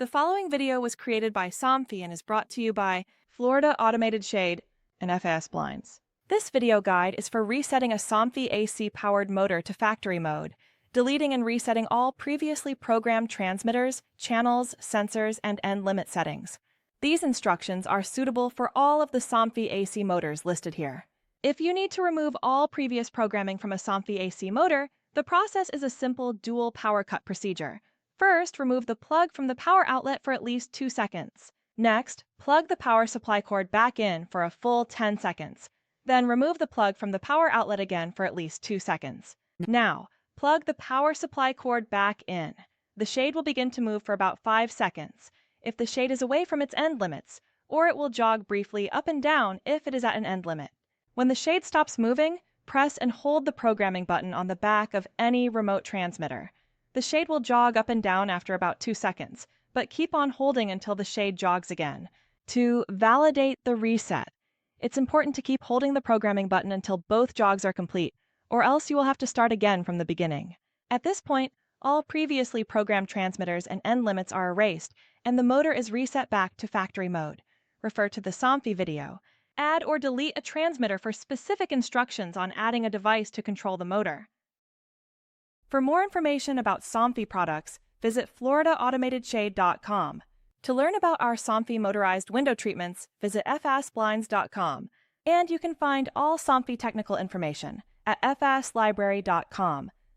The following video was created by Somfy and is brought to you by Florida Automated Shade and FAS Blinds. This video guide is for resetting a Somfy AC-powered motor to factory mode, deleting and resetting all previously programmed transmitters, channels, sensors, and end limit settings. These instructions are suitable for all of the Somfy AC motors listed here. If you need to remove all previous programming from a Somfy AC motor, the process is a simple dual power cut procedure. First, remove the plug from the power outlet for at least 2 seconds. Next, plug the power supply cord back in for a full 10 seconds. Then remove the plug from the power outlet again for at least 2 seconds. Now, plug the power supply cord back in. The shade will begin to move for about 5 seconds if the shade is away from its end limits, or it will jog briefly up and down if it is at an end limit. When the shade stops moving, press and hold the programming button on the back of any remote transmitter. The shade will jog up and down after about 2 seconds, but keep on holding until the shade jogs again. To validate the reset, it's important to keep holding the programming button until both jogs are complete, or else you will have to start again from the beginning. At this point, all previously programmed transmitters and end limits are erased, and the motor is reset back to factory mode. Refer to the Somfy video. Add or delete a transmitter for specific instructions on adding a device to control the motor. For more information about Somfy products, visit floridaautomatedshade.com. To learn about our Somfy motorized window treatments, visit fasblinds.com. And you can find all Somfy technical information at faslibrary.com.